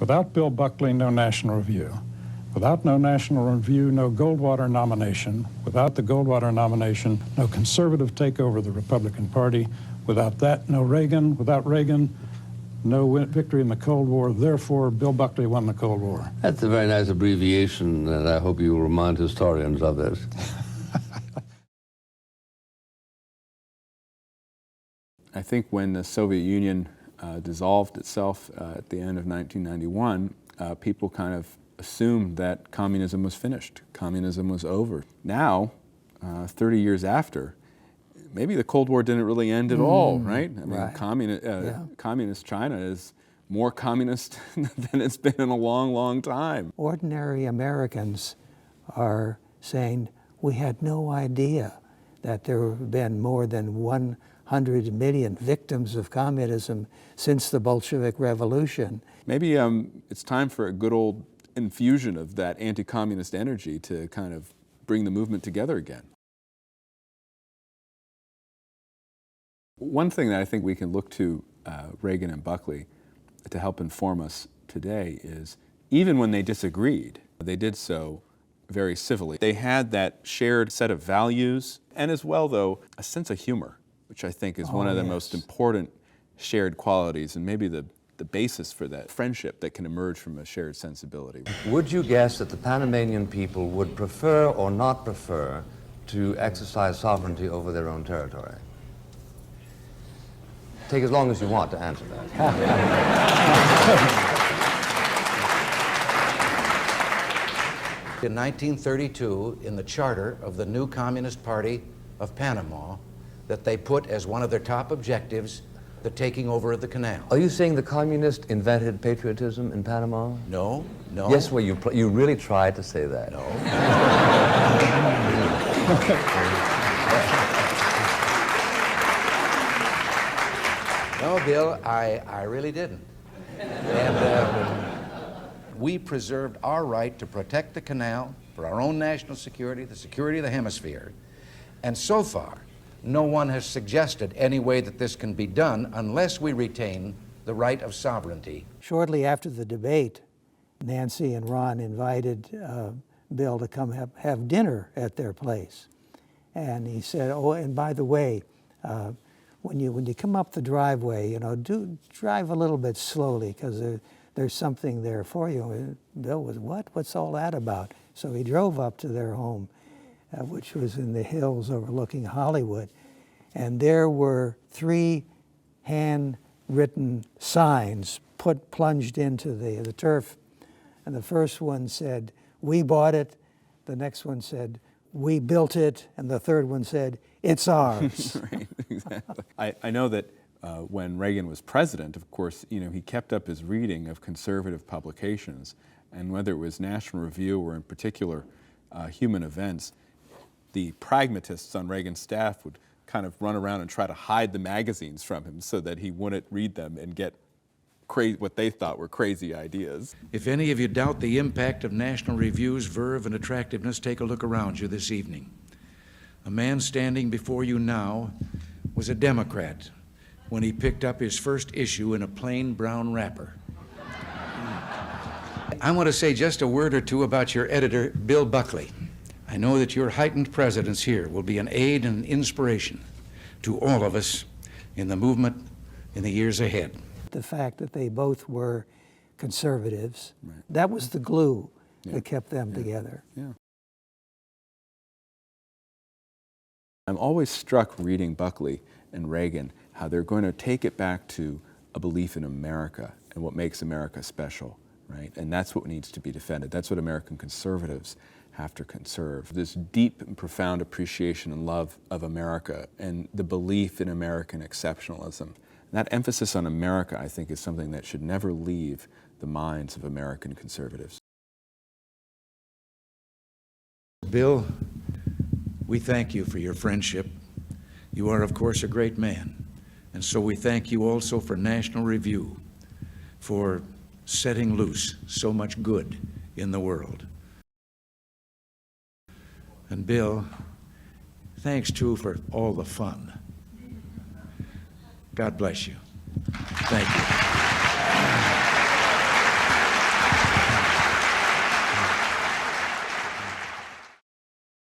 Without Bill Buckley, no National Review. Without no National Review, no Goldwater nomination. Without the Goldwater nomination, no conservative takeover of the Republican Party. Without that, no Reagan. Without Reagan, no victory in the Cold War. Therefore, Bill Buckley won the Cold War. That's a very nice abbreviation, and I hope you will remind historians of it. I think when the Soviet Union dissolved itself at the end of 1991, people kind of assumed that communism was finished. Communism was over. Now, 30 years after, maybe the Cold War didn't really end at all, right? I mean, right. Communist China is more communist than it's been in a long, long time. Ordinary Americans are saying, we had no idea that there have been more than 100 million victims of communism since the Bolshevik Revolution. Maybe it's time for a good old infusion of that anti-communist energy to kind of bring the movement together again. One thing that I think we can look to Reagan and Buckley to help inform us today is even when they disagreed, they did so very civilly. They had that shared set of values and as well, though, a sense of humor, which I think is one of the most important shared qualities and maybe the basis for that friendship that can emerge from a shared sensibility. Would you guess that the Panamanian people would prefer or not prefer to exercise sovereignty over their own territory? Take as long as you want to answer that. In 1932, in the charter of the new Communist Party of Panama, that they put as one of their top objectives the taking over of the canal. Are you saying the communists invented patriotism in Panama? No, no. Yes, well, you really tried to say that. No. No, Bill, I really didn't. And we preserved our right to protect the canal for our own national security, the security of the hemisphere. And so far, no one has suggested any way that this can be done unless we retain the right of sovereignty. Shortly after the debate, Nancy and Ron invited Bill to come have dinner at their place. And he said, oh, and by the way, when you come up the driveway, you know, do drive a little bit slowly because there's something there for you. And Bill was, what? What's all that about? So he drove up to their home, which was in the hills overlooking Hollywood. And there were 3 handwritten signs plunged into the turf. And the first one said, we bought it. The next one said, we built it. And the third one said, it's ours. Right, exactly. I know that when Reagan was president, of course, you know, he kept up his reading of conservative publications. And whether it was National Review or in particular Human Events, the pragmatists on Reagan's staff would kind of run around and try to hide the magazines from him so that he wouldn't read them and get what they thought were crazy ideas. If any of you doubt the impact of National Review's verve and attractiveness, take a look around you this evening. A man standing before you now was a Democrat when he picked up his first issue in a plain brown wrapper. I want to say just a word or two about your editor, Bill Buckley. I know that your heightened presence here will be an aid and inspiration to all of us in the movement in the years ahead. The fact that they both were conservatives, that was the glue that kept them together. Yeah. I'm always struck reading Buckley and Reagan, how they're going to take it back to a belief in America and what makes America special, right? And that's what needs to be defended. That's what American conservatives have to conserve. This deep and profound appreciation and love of America and the belief in American exceptionalism. And that emphasis on America, I think, is something that should never leave the minds of American conservatives. Bill, we thank you for your friendship. You are, of course, a great man. And so we thank you also for National Review, for setting loose so much good in the world. And Bill, thanks too for all the fun. God bless you. Thank you.